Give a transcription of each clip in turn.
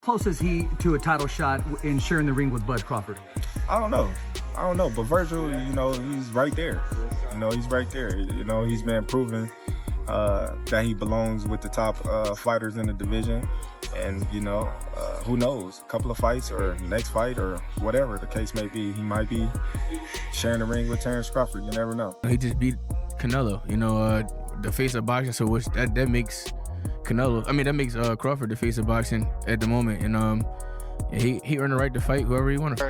close is he to a title shot in sharing the ring with Bud Crawford? I don't know. But Vergil, he's right there. He's right there. He's been proven that he belongs with the top fighters in the division. And, who knows? A couple of fights or next fight or whatever the case may be, he might be sharing the ring with Terence Crawford. You never know. He just beat Canelo, the face of boxing. So that makes that makes Crawford the face of boxing at the moment. And he earned the right to fight whoever he wanted.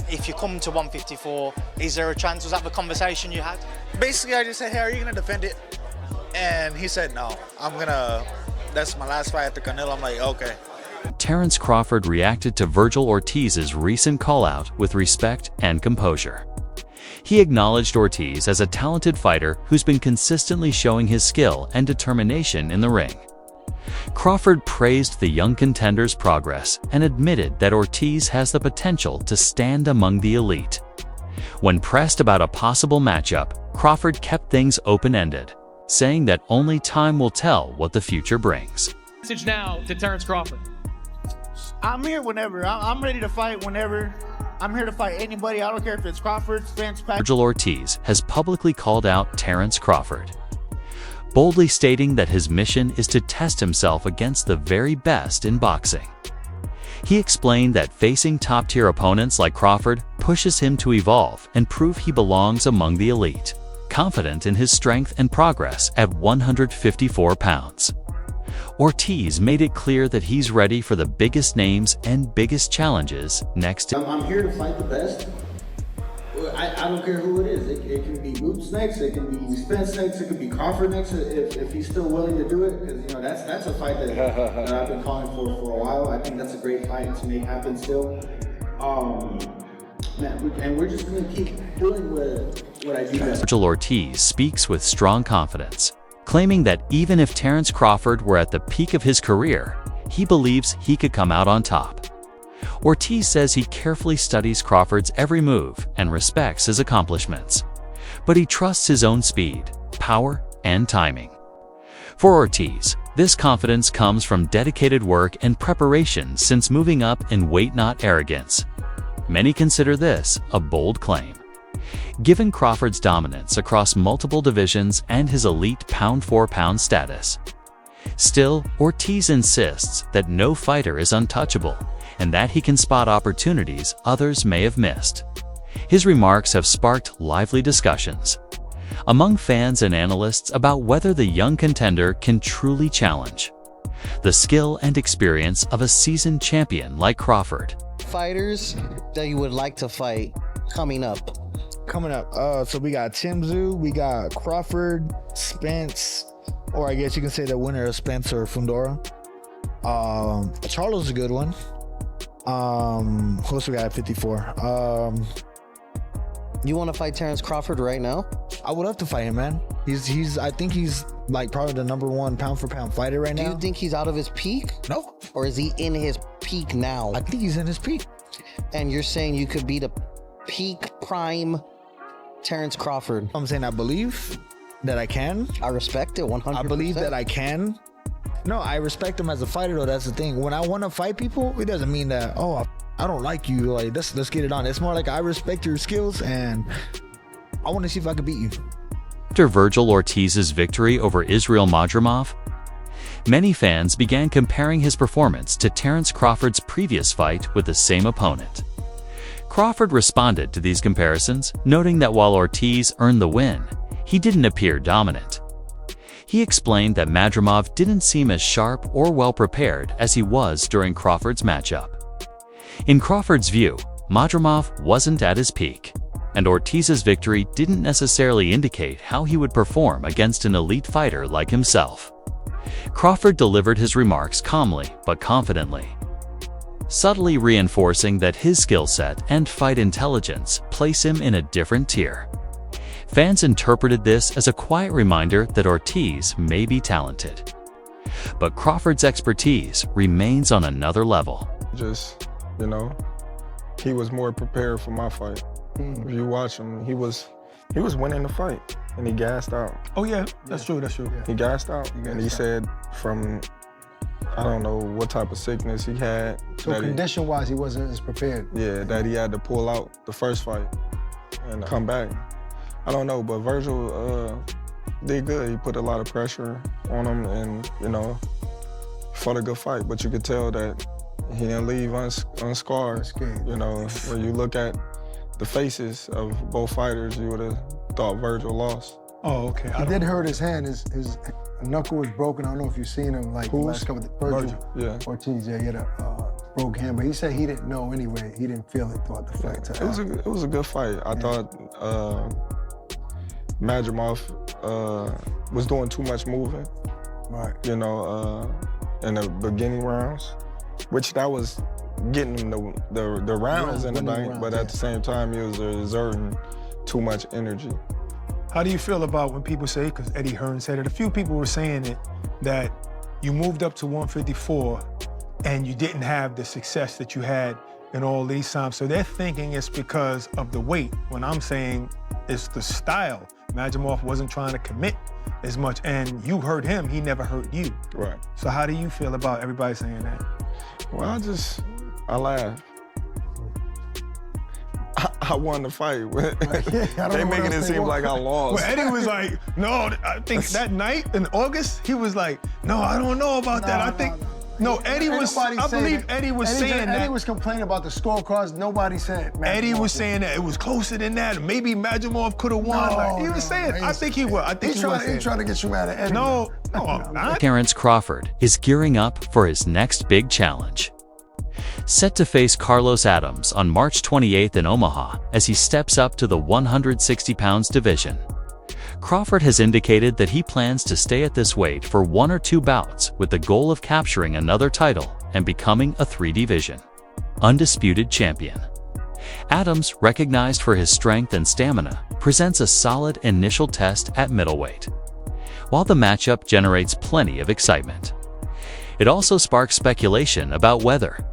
If you come to 154, is there a chance? Was that the conversation you had? Basically, I just said, hey, are you going to defend it? And he said, no, that's my last fight after Canelo. I'm like, okay. Terence Crawford reacted to Vergil Ortiz's recent call-out with respect and composure. He acknowledged Ortiz as a talented fighter who's been consistently showing his skill and determination in the ring. Crawford praised the young contender's progress and admitted that Ortiz has the potential to stand among the elite. When pressed about a possible matchup, Crawford kept things open-ended, saying that only time will tell what the future brings. Message now to Terence Crawford. I'm here whenever. I'm ready to fight whenever. I'm here to fight anybody. I don't care if it's Crawford, Spence, Vergil Ortiz has publicly called out Terence Crawford, boldly stating that his mission is to test himself against the very best in boxing. He explained that facing top-tier opponents like Crawford pushes him to evolve and prove he belongs among the elite, confident in his strength and progress at 154 pounds. Ortiz made it clear that he's ready for the biggest names and biggest challenges next. I'm here to fight the best. I don't care who it is. It can be Boots next, it can be Spence next, it could be Crawford next, if he's still willing to do it. Because that's a fight that I've been calling for a while. I think that's a great fight to make happen still. And we're just gonna keep doing what I do best. Vergil Ortiz speaks with strong confidence, claiming that even if Terence Crawford were at the peak of his career, he believes he could come out on top. Ortiz says he carefully studies Crawford's every move and respects his accomplishments, but he trusts his own speed, power, and timing. For Ortiz, this confidence comes from dedicated work and preparation since moving up in weight, not arrogance. Many consider this a bold claim, given Crawford's dominance across multiple divisions and his elite pound-for-pound status. Still, Ortiz insists that no fighter is untouchable and that he can spot opportunities others may have missed. His remarks have sparked lively discussions among fans and analysts about whether the young contender can truly challenge the skill and experience of a seasoned champion like Crawford. Fighters that you would like to fight coming up? So we got Tim Tszyu, we got Crawford, Spence, or I guess you can say the winner of Spence or Fundora. Charlo's a good one. Who else we got at 54? You want to fight Terence Crawford right now? I would love to fight him, man. I think he's like probably the #1 pound-for-pound fighter right now. Do you think he's out of his peak? No. Or is he in his peak now? I think he's in his peak. And you're saying you could beat a peak prime Terence Crawford? I'm saying I believe that I can. I respect it 100%. I believe that I can. No, I respect him as a fighter though. That's the thing. When I want to fight people, it doesn't mean that, oh, I don't like you. Like, let's get it on. It's more like I respect your skills and I want to see if I can beat you. After Vergil Ortiz's victory over Israil Madrimov, many fans began comparing his performance to Terence Crawford's previous fight with the same opponent. Crawford responded to these comparisons, noting that while Ortiz earned the win, he didn't appear dominant. He explained that Madrimov didn't seem as sharp or well-prepared as he was during Crawford's matchup. In Crawford's view, Madrimov wasn't at his peak, and Ortiz's victory didn't necessarily indicate how he would perform against an elite fighter like himself. Crawford delivered his remarks calmly but confidently, subtly reinforcing that his skill set and fight intelligence place him in a different tier. Fans interpreted this as a quiet reminder that Ortiz may be talented, but Crawford's expertise remains on another level. He was more prepared for my fight. If you watch him, he was winning the fight, and he gassed out. Oh yeah, that's true. He gassed out, and he said from I don't know what type of sickness he had. So condition-wise, he wasn't as prepared. Yeah, that he had to pull out the first fight and come back. I don't know, but Vergil did good. He put a lot of pressure on him and, you know, fought a good fight. But you could tell that he didn't leave unscarred. You know, when you look at the faces of both fighters, you would have thought Vergil lost. Oh, okay. He did hurt his hand. His knuckle was broken. I don't know if you've seen him, like, the last couple of Vergil Ortiz, yeah, he had a broke hand, but he said he didn't know anyway. He didn't feel it throughout the fight. It was a good fight. I thought Madrimov was doing too much moving. Right. You know, in the beginning rounds, which that was getting him the rounds in the bank, but at the same time, he was exerting too much energy. How do you feel about when people say, because Eddie Hearn said it, a few people were saying it, that you moved up to 154 and you didn't have the success that you had in all these times. So they're thinking it's because of the weight, when I'm saying it's the style. Madrimov wasn't trying to commit as much, and you hurt him, he never hurt you. Right. So how do you feel about everybody saying that? Well, I laugh. I won the fight. They making it seem like I lost. Well, Eddie was like, no, I think that night in August, he was like, no, I don't know about that. I think, no, Eddie was, I believe Eddie was saying that. Eddie was complaining about the scorecards. Nobody said Madrimov. Eddie was saying that it was closer than that. Maybe Madrimov could have won. Like, he was saying, I think he was. I think he was. He's trying to get you mad at Eddie. No. Terence Crawford is gearing up for his next big challenge. Set to face Carlos Adams on March 28th in Omaha as he steps up to the 160 pounds division. Crawford has indicated that he plans to stay at this weight for 1 or 2 bouts with the goal of capturing another title and becoming a 3-division undisputed champion. Adams, recognized for his strength and stamina, presents a solid initial test at middleweight, while the matchup generates plenty of excitement. It also sparks speculation about whether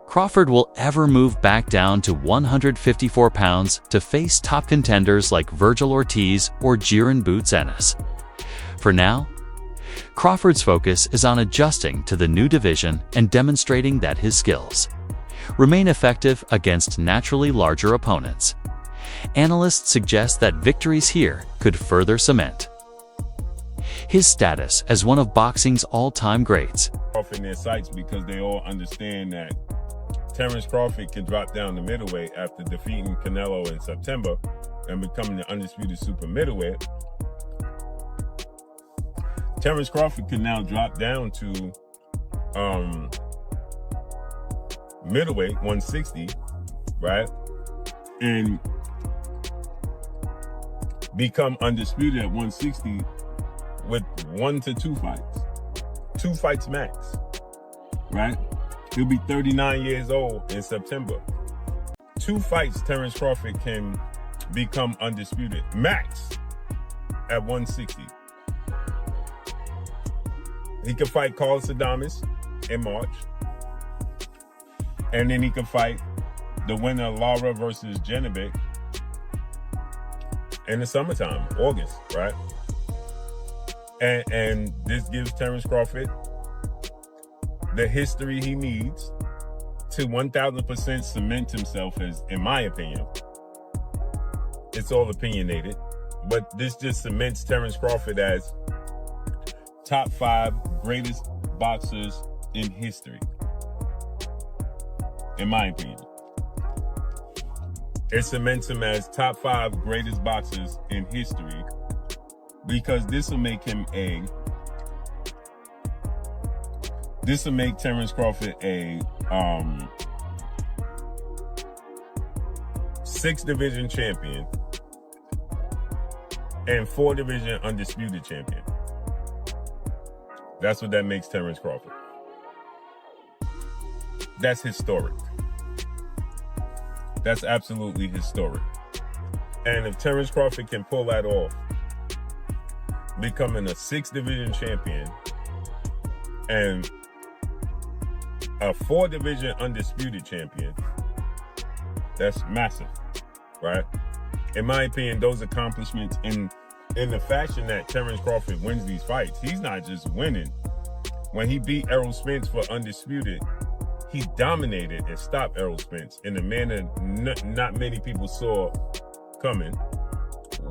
Crawford will ever move back down to 154 pounds to face top contenders like Vergil Ortiz or Jiren Boots Ennis. For now, Crawford's focus is on adjusting to the new division and demonstrating that his skills remain effective against naturally larger opponents. Analysts suggest that victories here could further cement his status as one of boxing's all-time greats. Off in their sights because they all understand that Terence Crawford can drop down to middleweight after defeating Canelo in September and becoming the undisputed super middleweight. Terence Crawford can now drop down to middleweight, 160, right? And become undisputed at 160 with 1 to 2 fights. 2 fights max, right? He'll be 39 years old in September. 2 fights, Terence Crawford can become undisputed, max, at 160. He can fight Carlos Adames in March. And then he can fight the winner of Lara versus Janibek in the summertime, August, right? And this gives Terence Crawford the history he needs to 1000% cement himself as, in my opinion, it's all opinionated, but this just cements Terence Crawford as top 5 greatest boxers in history, in my opinion. It cements him as top 5 greatest boxers in history because this will make Terence Crawford a 6-division champion and 4-division undisputed champion. That's what that makes Terence Crawford. That's historic. That's absolutely historic. And if Terence Crawford can pull that off, becoming a 6-division champion and a 4-division undisputed champion, that's massive, right? In my opinion, those accomplishments in the fashion that Terence Crawford wins these fights, he's not just winning when he beat Errol Spence for Undisputed, he dominated and stopped Errol Spence in a manner not many people saw coming.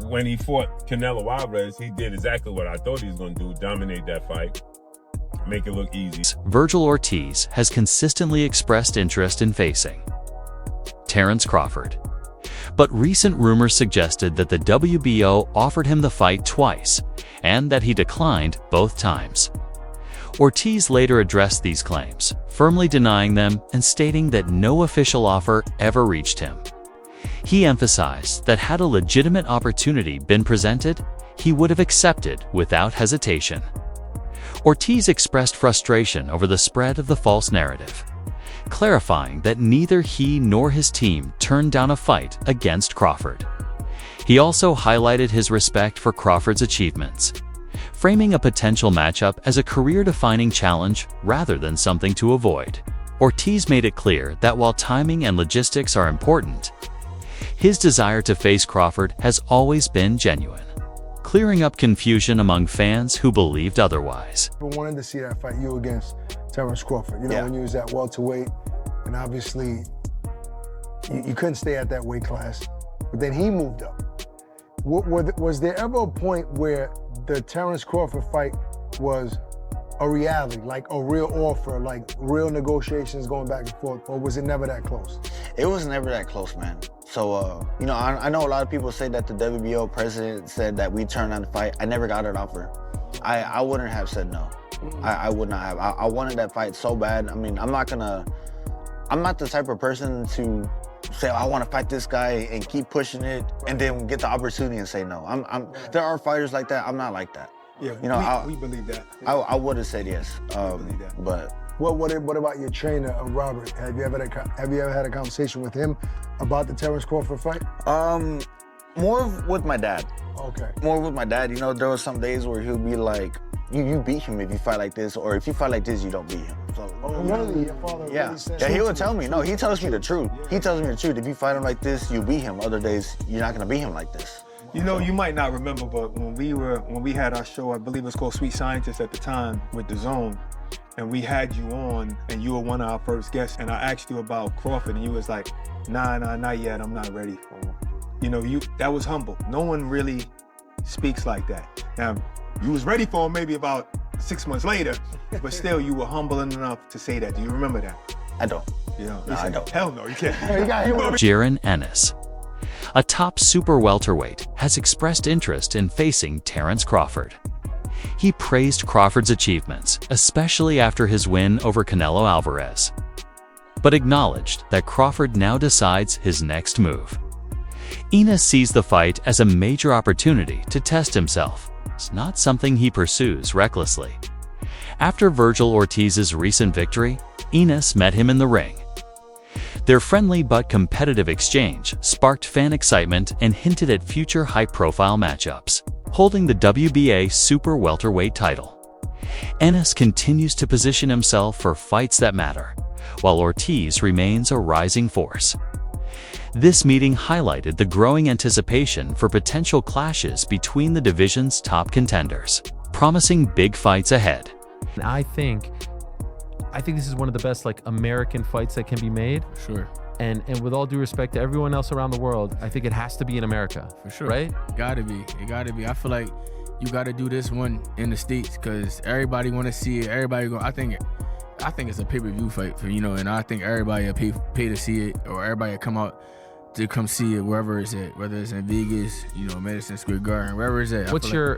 When he fought Canelo Alvarez, he did exactly what I thought he was going to do, dominate that fight, make it look easy. Vergil Ortiz has consistently expressed interest in facing Terence Crawford. But recent rumors suggested that the WBO offered him the fight twice, and that he declined both times. Ortiz later addressed these claims, firmly denying them and stating that no official offer ever reached him. He emphasized that had a legitimate opportunity been presented, he would have accepted without hesitation. Ortiz expressed frustration over the spread of the false narrative, clarifying that neither he nor his team turned down a fight against Crawford. He also highlighted his respect for Crawford's achievements, framing a potential matchup as a career-defining challenge rather than something to avoid. Ortiz made it clear that while timing and logistics are important, his desire to face Crawford has always been genuine, clearing up confusion among fans who believed otherwise. I wanted to see that fight, you against Terence Crawford. You know, when you was at welterweight, and obviously you couldn't stay at that weight class, but then he moved up. Was there ever a point where the Terence Crawford fight was a reality, like a real offer, like real negotiations going back and forth, or was it never that close? It was never that close, man. So, you know, I know a lot of people say that the WBO president said that we turned down the fight. I never got an offer. I wouldn't have said no. I would not have. I wanted that fight so bad. I mean, I'm not the type of person to say, oh, I want to fight this guy and keep pushing it and then get the opportunity and say no. There are fighters like that. I'm not like that. Yeah, you know, we believe that. I would have said yes, but. What about your trainer, Robert? Have you ever had a conversation with him about the Terence Crawford fight? More with my dad. Okay. More with my dad. You know, there were some days where he'll be like, you beat him if you fight like this, or if you fight like this, you don't beat him. So, really? Your father really said he would tell me. No, he tells me the truth. He tells me the truth. If you fight him like this, you beat him. Other days, you're not gonna beat him like this. You know, you might not remember, but when we had our show, I believe it was called Sweet Scientist at the time with The Zone, and we had you on, and you were one of our first guests, and I asked you about Crawford, and you was like, nah, not yet, I'm not ready for him. You know, that was humble. No one really speaks like that. Now, you was ready for him maybe about 6 months later, but still, you were humble enough to say that. Do you remember that? I don't. You know, no, I don't. Hell no, you can't. Jaron Ennis, a top super welterweight, has expressed interest in facing Terence Crawford. He praised Crawford's achievements, especially after his win over Canelo Alvarez, but acknowledged that Crawford now decides his next move. Ennis sees the fight as a major opportunity to test himself. It's not something he pursues recklessly. After Vergil Ortiz's recent victory, Ennis met him in the ring. Their friendly but competitive exchange sparked fan excitement and hinted at future high-profile matchups. Holding the WBA super welterweight title, Ennis continues to position himself for fights that matter, while Ortiz remains a rising force. This meeting highlighted the growing anticipation for potential clashes between the division's top contenders, promising big fights ahead. I think this is one of the best American fights that can be made. Sure. And with all due respect to everyone else around the world, I think it has to be in America. For sure. Right? It gotta be. I feel like you gotta do this one in the States because everybody wanna see it. Everybody go. I think it's a pay-per-view fight for, and I think everybody will pay to see it, or everybody will come out to come see it wherever it's at, whether it's in Vegas, Madison Square Garden, wherever it's at. What's your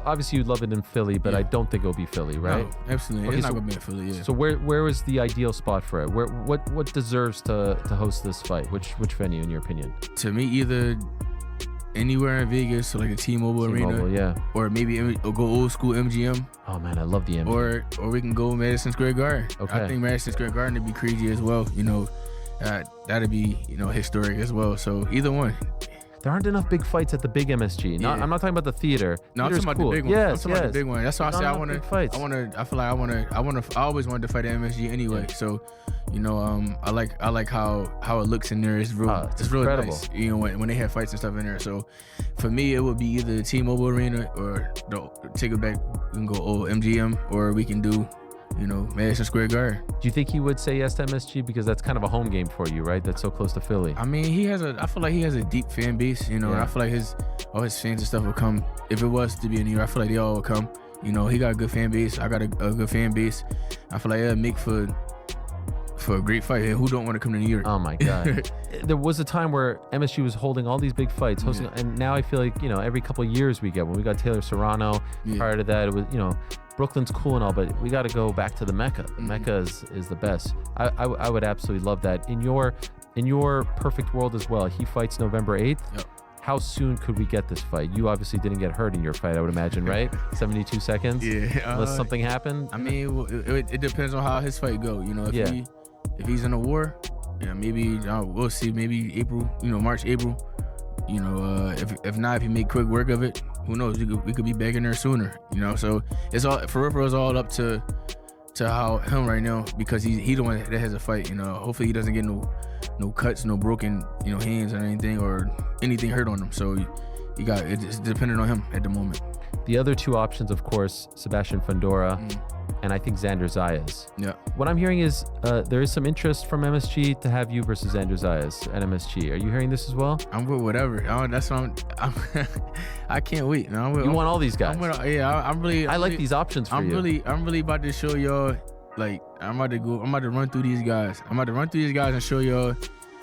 obviously you'd love it in Philly, but I don't think it'll be Philly, right? No, absolutely. Okay, it's not gonna be in Philly, yeah. So where is the ideal spot for it? What deserves to host this fight? Which venue in your opinion? To me, either anywhere in Vegas, so like a T-Mobile Arena, yeah, or maybe go old school MGM. Oh man, I love the MGM. Or we can go Madison Square Garden. Okay. I think Madison Square Garden would be crazy as well. That'd be historic as well. So either one. There aren't enough big fights at the big MSG. Yeah. I'm not talking about the theater. No, I'm talking about cool. the big one. Yes, I'm talking about the big one. That's why I say I always wanted to fight at MSG anyway. Yeah. So, I like how it looks in there. It's real. It's really incredible. nice. When they have fights and stuff in there. So, for me, it would be either T-Mobile Arena or take it back. We can go MGM, or we can do Madison Square Garden. Do you think he would say yes to MSG because that's kind of a home game for you, right? That's so close to Philly. I mean, I feel like he has a deep fan base, and I feel like all his fans and stuff will come. If it was to be in New York, I feel like they all would come. He got a good fan base. I got a good fan base. I feel like it'll make for a great fight. And who don't want to come to New York? Oh my God. There was a time where MSG was holding all these big fights, hosting, and now I feel like, every couple of years we get, when we got Taylor Serrano, prior to that, it was, Brooklyn's cool and all, but we got to go back to the Mecca. The Mecca is the best. I would absolutely love that. In your perfect world as well, he fights November 8th. Yep. How soon could we get this fight? You obviously didn't get hurt in your fight, I would imagine, right? 72 seconds? Yeah. Unless something happened? I mean, it depends on how his fight go. If he's in a war, maybe we'll see. Maybe April, March, April. If not, if he make quick work of it, who knows? We could be back in there sooner. So it's all for real. It's all up to how him right now, because he the one that has a fight. Hopefully he doesn't get no cuts, no broken hands or anything, or anything hurt on him. So it's dependent on him at the moment. The other two options, of course, Sebastian Fundora and I think Xander Zayas. Yeah. What I'm hearing is there is some interest from MSG to have you versus Xander Zayas at MSG. Are you hearing this as well? I'm good, whatever. That's what I can't wait. You want all these guys? I like these options for you. I'm really about to show y'all. Like, I'm about to run through these guys. I'm about to run through these guys and show y'all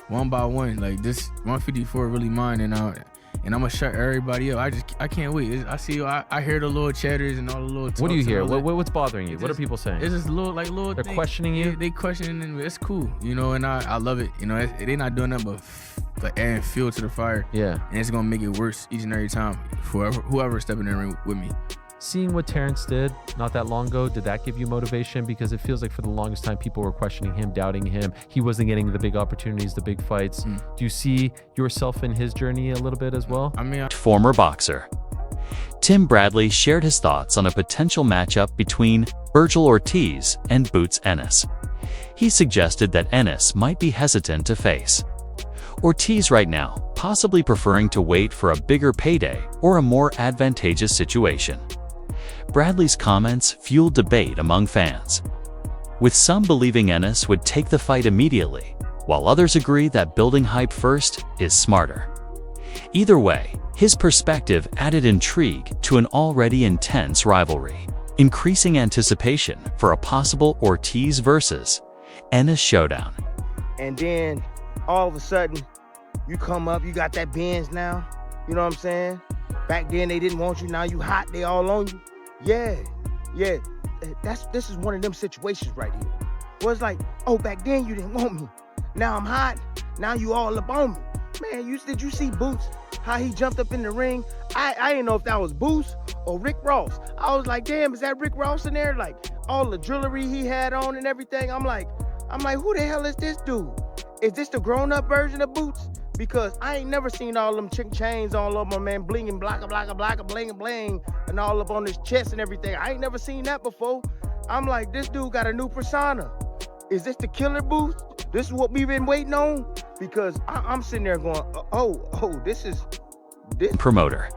one by one. Like, this 154 really mine, and I'm gonna shut everybody up. I can't wait. I hear the little chatters and all the little talks. What do you hear? What's bothering you? What are people saying? It's just little. They're questioning you. They questioning, and it's cool, and I love it. They're not doing nothing but adding fuel to the fire. Yeah. And it's gonna make it worse each and every time for whoever's stepping in the ring with me. Seeing what Terence did not that long ago, did that give you motivation? Because it feels like for the longest time, people were questioning him, doubting him. He wasn't getting the big opportunities, the big fights. Do you see yourself in his journey a little bit as well? Former boxer. Tim Bradley shared his thoughts on a potential matchup between Vergil Ortiz and Boots Ennis. He suggested that Ennis might be hesitant to face Ortiz right now, possibly preferring to wait for a bigger payday or a more advantageous situation. Bradley's comments fueled debate among fans, with some believing Ennis would take the fight immediately, while others agree that building hype first is smarter. Either way, his perspective added intrigue to an already intense rivalry, increasing anticipation for a possible Ortiz versus Ennis showdown. And then all of a sudden, you come up, you got that Benz now, you know what I'm saying? Back then they didn't want you, now you hot, they all on you. Yeah. This is one of them situations right here. Where it's like, oh, back then you didn't want me. Now I'm hot. Now you all up on me. Man, did you see Boots? How he jumped up in the ring? I didn't know if that was Boots or Rick Ross. I was like, damn, is that Rick Ross in there? Like all the jewelry he had on and everything. I'm like, who the hell is this dude? Is this the grown-up version of Boots? Because I ain't never seen all them chains all over my man, blinging, blacka, bling, bling, and all up on his chest and everything. I ain't never seen that before. I'm like, this dude got a new persona. Is this the killer Boots? This is what we've been waiting on? Because I'm sitting there going, this is. Promoter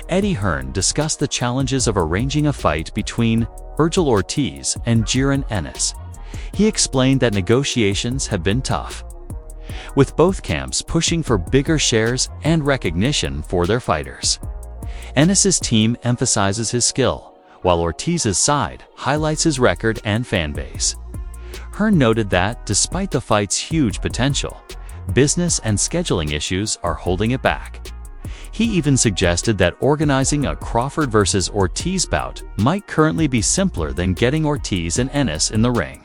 Eddie Hearn discussed the challenges of arranging a fight between Vergil Ortiz and Jiren Ennis. He explained that negotiations have been tough, with both camps pushing for bigger shares and recognition for their fighters. Ennis's team emphasizes his skill, while Ortiz's side highlights his record and fan base. Hearn noted that, despite the fight's huge potential, business and scheduling issues are holding it back. He even suggested that organizing a Crawford versus Ortiz bout might currently be simpler than getting Ortiz and Ennis in the ring.